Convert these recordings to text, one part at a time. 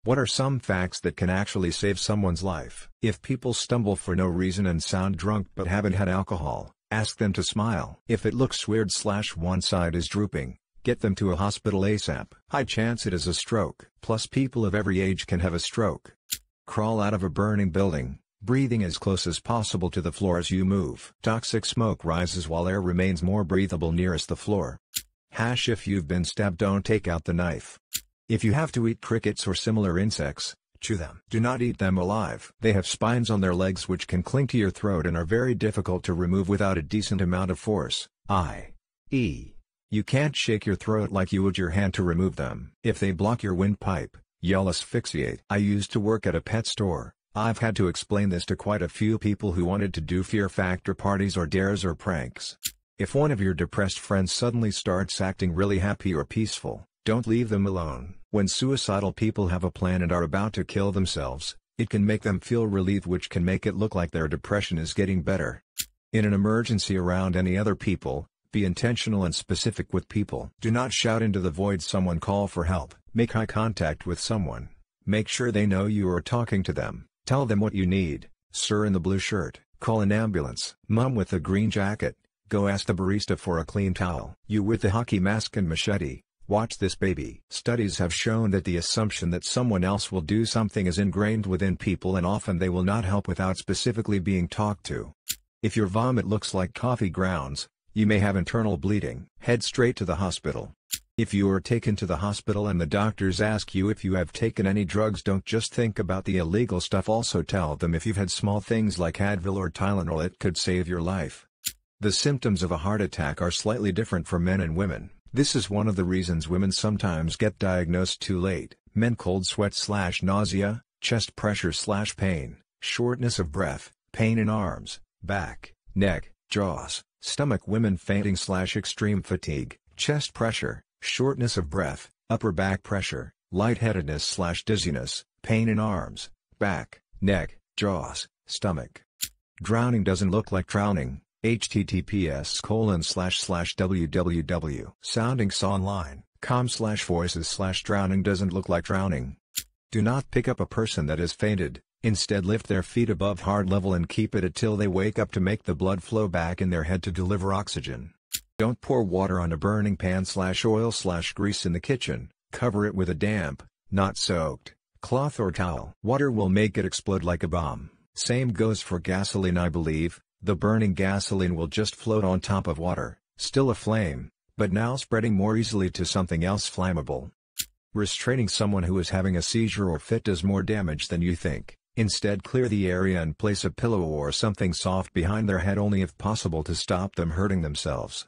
What are some facts that can actually save someone's life? If people stumble for no reason and sound drunk but haven't had alcohol, ask them to smile. If it looks weird / one side is drooping, get them to a hospital ASAP. High chance it is a stroke. Plus people of every age can have a stroke. Crawl out of a burning building, breathing as close as possible to the floor as you move. Toxic smoke rises while air remains more breathable nearest the floor. If you've been stabbed, don't take out the knife. If you have to eat crickets or similar insects, chew them. Do not eat them alive. They have spines on their legs which can cling to your throat and are very difficult to remove without a decent amount of force, i.e. you can't shake your throat like you would your hand to remove them. If they block your windpipe, you'll asphyxiate. I used to work at a pet store. I've had to explain this to quite a few people who wanted to do fear factor parties or dares or pranks. If one of your depressed friends suddenly starts acting really happy or peaceful, don't leave them alone. When suicidal people have a plan and are about to kill themselves, it can make them feel relieved, which can make it look like their depression is getting better. In an emergency around any other people, be intentional and specific with people. Do not shout into the void. Someone call for help. Make eye contact with someone. Make sure they know you are talking to them. Tell them what you need. Sir in the blue shirt, call an ambulance. Mom with the green jacket, go ask the barista for a clean towel. You with the hockey mask and machete, watch this baby. Studies have shown that the assumption that someone else will do something is ingrained within people, and often they will not help without specifically being talked to. If your vomit looks like coffee grounds, you may have internal bleeding. Head straight to the hospital. If you are taken to the hospital and the doctors ask you if you have taken any drugs, don't just think about the illegal stuff. Also tell them if you've had small things like Advil or Tylenol, it could save your life. The symptoms of a heart attack are slightly different for men and women. This is one of the reasons women sometimes get diagnosed too late. Men cold sweat / nausea, chest pressure / pain, shortness of breath, pain in arms, back, neck, jaws, stomach. Women fainting / extreme fatigue, chest pressure, shortness of breath, upper back pressure, lightheadedness / dizziness, pain in arms, back, neck, jaws, stomach. Drowning doesn't look like drowning. https://www.soundingsonline.com/voices/ drowning doesn't look like drowning. Do not pick up a person that has fainted. Instead, lift their feet above heart level and keep it until they wake up to make the blood flow back in their head to deliver oxygen. Don't pour water on a burning pan / oil / grease in the kitchen. Cover it with a damp, not soaked, cloth or towel. Water will make it explode like a bomb. Same goes for gasoline, I believe. The burning gasoline will just float on top of water, still aflame, but now spreading more easily to something else flammable. Restraining someone who is having a seizure or fit does more damage than you think. Instead, clear the area and place a pillow or something soft behind their head, only if possible, to stop them hurting themselves.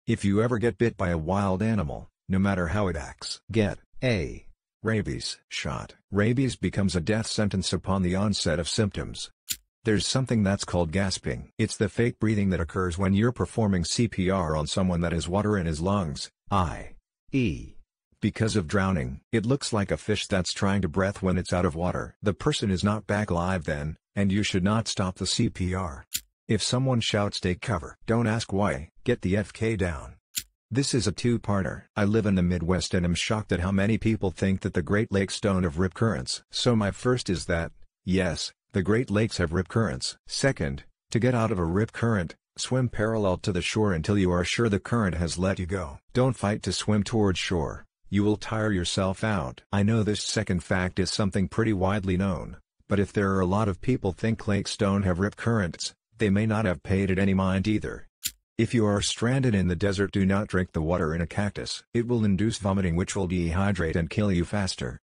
If you ever get bit by a wild animal, no matter how it acts, get a rabies shot. Rabies becomes a death sentence upon the onset of symptoms. There's something that's called gasping. It's the fake breathing that occurs when you're performing CPR on someone that has water in his lungs, i.e. because of drowning. It looks like a fish that's trying to breathe when it's out of water. The person is not back alive then, and you should not stop the CPR. If someone shouts take cover, don't ask why, get the FK down. This is a two-parter. I live in the Midwest and am shocked at how many people think that the Great Lakes don't have rip currents. So my first is that, yes, the Great Lakes have rip currents. Second, to get out of a rip current, swim parallel to the shore until you are sure the current has let you go. Don't fight to swim towards shore. You will tire yourself out. I know this second fact is something pretty widely known, but if there are a lot of people think lakes don't have rip currents, they may not have paid it any mind either. If you are stranded in the desert, do not drink the water in a cactus. It will induce vomiting, which will dehydrate and kill you faster.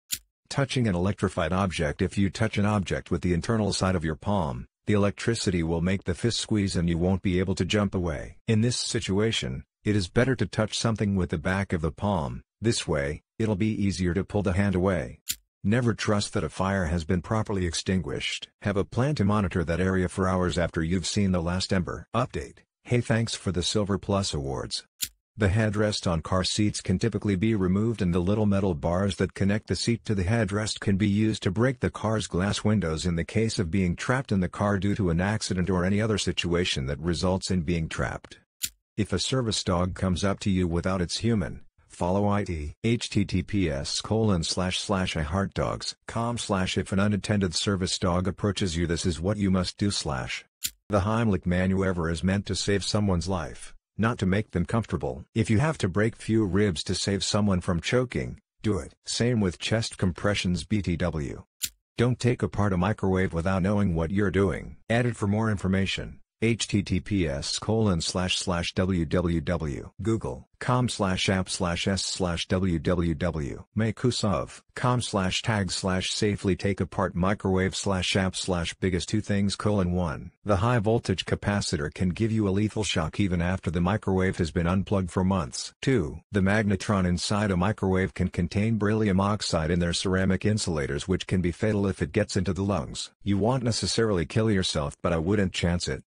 Touching an electrified object. If you touch an object with the internal side of your palm, the electricity will make the fist squeeze and you won't be able to jump away. In this situation, it is better to touch something with the back of the palm. This way, it'll be easier to pull the hand away. Never trust that a fire has been properly extinguished. Have a plan to monitor that area for hours after you've seen the last ember. Update: hey, thanks for the Silver Plus awards. The headrest on car seats can typically be removed, and the little metal bars that connect the seat to the headrest can be used to break the car's glass windows in the case of being trapped in the car due to an accident or any other situation that results in being trapped. If a service dog comes up to you without its human, Follow IT https://iheartdogs.com/ if an unattended service dog approaches you, this is what you must do / The Heimlich maneuver is meant to save someone's life, not to make them comfortable. If you have to break few ribs to save someone from choking, do it. Same with chest compressions BTW. Don't take apart a microwave without knowing what you're doing. Added for more information. https://google.com/app/s/www makeusov.com/tag/safely take apart microwave/app/biggest two things: 1. The high voltage capacitor can give you a lethal shock even after the microwave has been unplugged for months. 2. The magnetron inside a microwave can contain beryllium oxide in their ceramic insulators, which can be fatal if it gets into the lungs. You won't necessarily kill yourself, but I wouldn't chance it.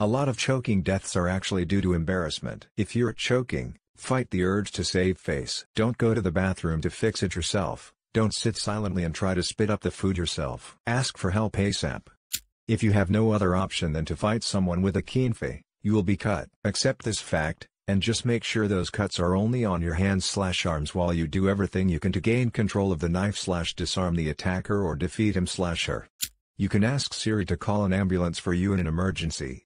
A lot of choking deaths are actually due to embarrassment. If you're choking, fight the urge to save face. Don't go to the bathroom to fix it yourself. Don't sit silently and try to spit up the food yourself. Ask for help ASAP. If you have no other option than to fight someone with a knife, you will be cut. Accept this fact, and just make sure those cuts are only on your hands/arms while you do everything you can to gain control of the knife/disarm the attacker or defeat him/her. You can ask Siri to call an ambulance for you in an emergency.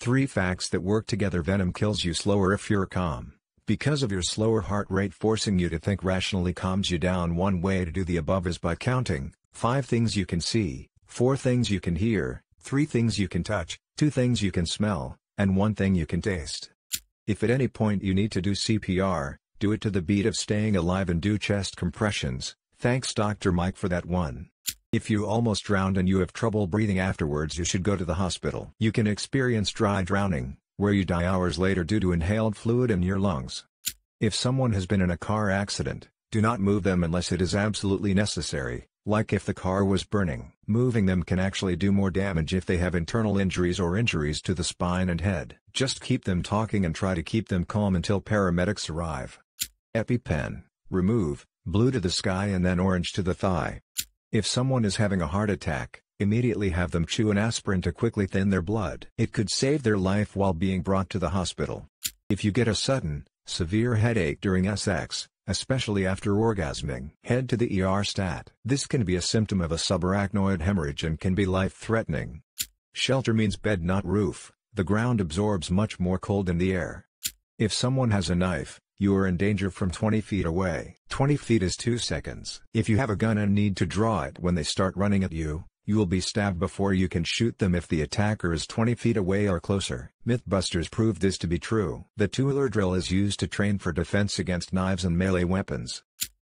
3 facts that work together. Venom kills you slower if you're calm. Because of your slower heart rate, forcing you to think rationally calms you down. One way to do the above is by counting 5 things you can see, 4 things you can hear, 3 things you can touch, 2 things you can smell, and 1 thing you can taste. If at any point you need to do CPR, do it to the beat of Staying Alive and do chest compressions. Thanks Dr. Mike for that one. If you almost drowned and you have trouble breathing afterwards, you should go to the hospital. You can experience dry drowning, where you die hours later due to inhaled fluid in your lungs. If someone has been in a car accident, do not move them unless it is absolutely necessary, like if the car was burning. Moving them can actually do more damage if they have internal injuries or injuries to the spine and head. Just keep them talking and try to keep them calm until paramedics arrive. EpiPen, remove, blue to the sky and then orange to the thigh. If someone is having a heart attack, immediately have them chew an aspirin to quickly thin their blood. It could save their life while being brought to the hospital. If you get a sudden, severe headache during sex, especially after orgasming, head to the ER stat. This can be a symptom of a subarachnoid hemorrhage and can be life-threatening. Shelter means bed, not roof. The ground absorbs much more cold than the air. If someone has a knife, you are in danger from 20 feet away. 20 feet is 2 seconds. If you have a gun and need to draw it when they start running at you, you will be stabbed before you can shoot them if the attacker is 20 feet away or closer. Mythbusters proved this to be true. The two-wheeler drill is used to train for defense against knives and melee weapons.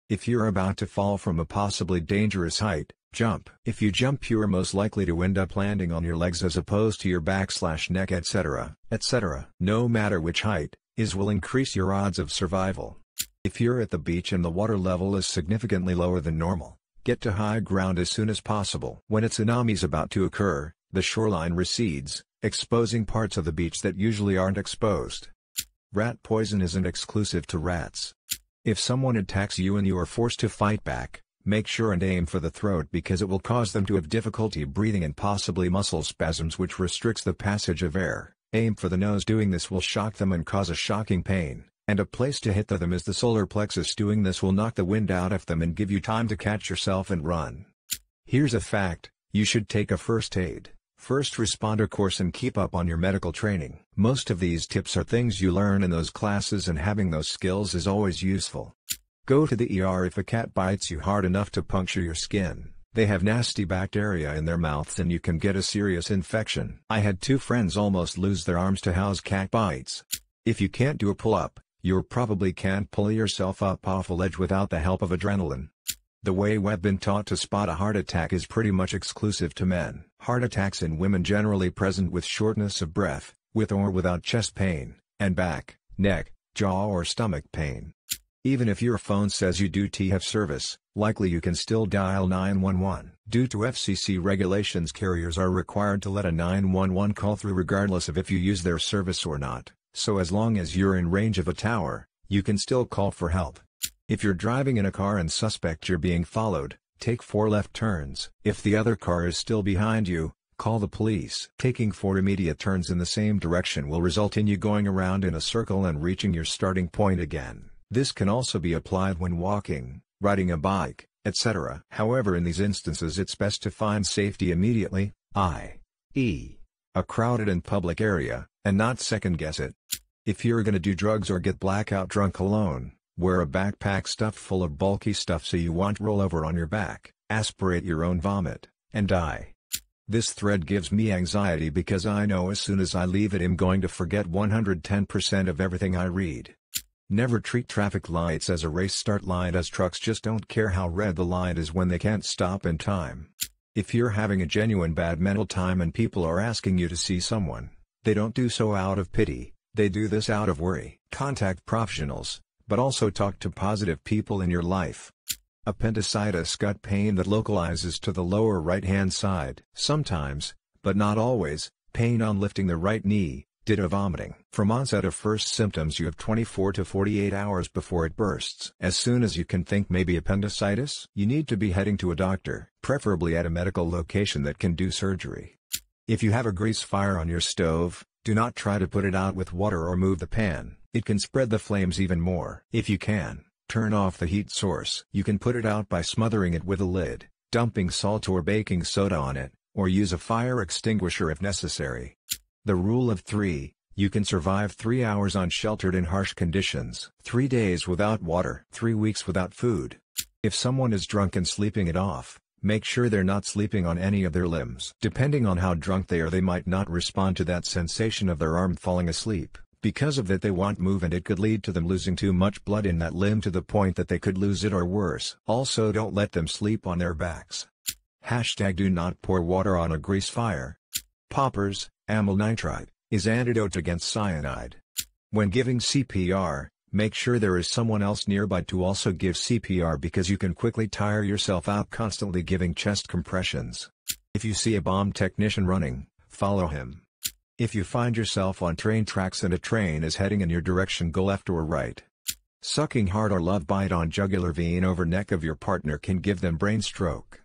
If you're about to fall from a possibly dangerous height, jump. If you jump, you are most likely to end up landing on your legs as opposed to your back/neck, etc., etc. No matter which height will increase your odds of survival. If you're at the beach and the water level is significantly lower than normal, get to high ground as soon as possible. When a tsunami is about to occur, the shoreline recedes, exposing parts of the beach that usually aren't exposed. Rat poison isn't exclusive to rats. If someone attacks you and you are forced to fight back, make sure and aim for the throat because it will cause them to have difficulty breathing and possibly muscle spasms, which restricts the passage of air. Aim for the nose. Doing this will shock them and cause a shocking pain, and a place to hit them is the solar plexus. Doing this will knock the wind out of them and give you time to catch yourself and run. Here's a fact: you should take a first aid, first responder course and keep up on your medical training. Most of these tips are things you learn in those classes, and having those skills is always useful. Go to the ER if a cat bites you hard enough to puncture your skin. They have nasty bacteria in their mouths and you can get a serious infection. I had 2 friends almost lose their arms to house cat bites. If you can't do a pull-up, you probably can't pull yourself up off a ledge without the help of adrenaline. The way we've been taught to spot a heart attack is pretty much exclusive to men. Heart attacks in women generally present with shortness of breath, with or without chest pain, and back, neck, jaw or stomach pain. Even if your phone says you do have service, likely you can still dial 911. Due to FCC regulations, carriers are required to let a 911 call through regardless of if you use their service or not, so as long as you're in range of a tower, you can still call for help. If you're driving in a car and suspect you're being followed, take 4 left turns. If the other car is still behind you, call the police. Taking 4 immediate turns in the same direction will result in you going around in a circle and reaching your starting point again. This can also be applied when walking, riding a bike, etc. However, in these instances it's best to find safety immediately, i.e., a crowded and public area, and not second-guess it. If you're gonna do drugs or get blackout drunk alone, wear a backpack stuffed full of bulky stuff so you won't roll over on your back, aspirate your own vomit, and die. This thread gives me anxiety because I know as soon as I leave it I'm going to forget 110% of everything I read. Never treat traffic lights as a race start line, as trucks just don't care how red the light is when they can't stop in time. If you're having a genuine bad mental time and people are asking you to see someone, they don't do so out of pity, they do this out of worry. Contact professionals, but also talk to positive people in your life. Appendicitis, gut pain that localizes to the lower right-hand side. Sometimes, but not always, pain on lifting the right knee. Ditto vomiting. From onset of first symptoms you have 24 to 48 hours before it bursts. As soon as you can think maybe appendicitis, you need to be heading to a doctor, preferably at a medical location that can do surgery. If you have a grease fire on your stove, do not try to put it out with water or move the pan, it can spread the flames even more. If you can, turn off the heat source. You can put it out by smothering it with a lid, dumping salt or baking soda on it, or use a fire extinguisher if necessary. The rule of 3, you can survive 3 hours unsheltered in harsh conditions, 3 days without water, 3 weeks without food. If someone is drunk and sleeping it off, make sure they're not sleeping on any of their limbs. Depending on how drunk they are, they might not respond to that sensation of their arm falling asleep. Because of that they won't move and it could lead to them losing too much blood in that limb to the point that they could lose it or worse. Also, don't let them sleep on their backs. #Do not pour water on a grease fire. Poppers, amyl nitrite, is antidote against cyanide. When giving CPR, make sure there is someone else nearby to also give CPR because you can quickly tire yourself out constantly giving chest compressions. If you see a bomb technician running, follow him. If you find yourself on train tracks and a train is heading in your direction, go left or right. Sucking hard or love bite on jugular vein over neck of your partner can give them brain stroke.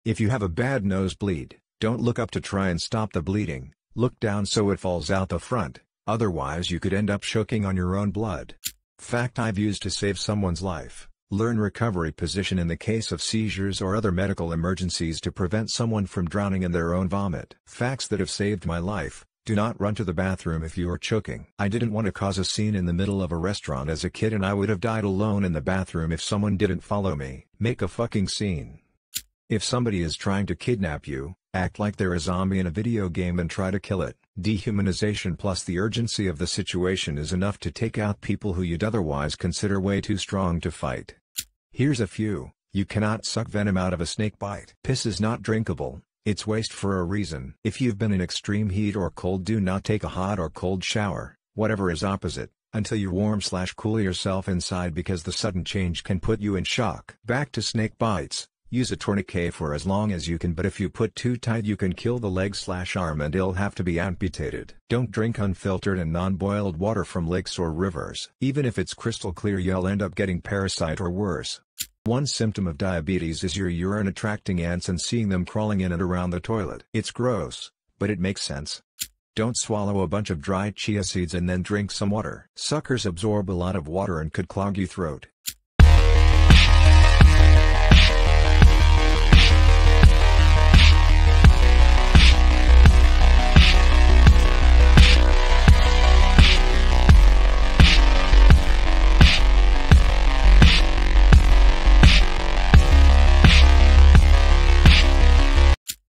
If you have a bad nosebleed, don't look up to try and stop the bleeding, look down so it falls out the front, otherwise you could end up choking on your own blood. Fact I've used to save someone's life: learn recovery position in the case of seizures or other medical emergencies to prevent someone from drowning in their own vomit. Facts that have saved my life: do not run to the bathroom if you are choking. I didn't want to cause a scene in the middle of a restaurant as a kid and I would have died alone in the bathroom if someone didn't follow me. Make a fucking scene. If somebody is trying to kidnap you, act like they're a zombie in a video game and try to kill it. Dehumanization plus the urgency of the situation is enough to take out people who you'd otherwise consider way too strong to fight. Here's a few. You cannot suck venom out of a snake bite. Piss is not drinkable. It's waste for a reason. If you've been in extreme heat or cold, do not take a hot or cold shower, whatever is opposite, until you warm/cool yourself inside because the sudden change can put you in shock. Back to snake bites. Use a tourniquet for as long as you can, but if you put too tight you can kill the leg/arm and it'll have to be amputated. Don't drink unfiltered and non-boiled water from lakes or rivers. Even if it's crystal clear, you'll end up getting parasite or worse. One symptom of diabetes is your urine attracting ants and seeing them crawling in and around the toilet. It's gross, but it makes sense. Don't swallow a bunch of dried chia seeds and then drink some water. Suckers absorb a lot of water and could clog your throat.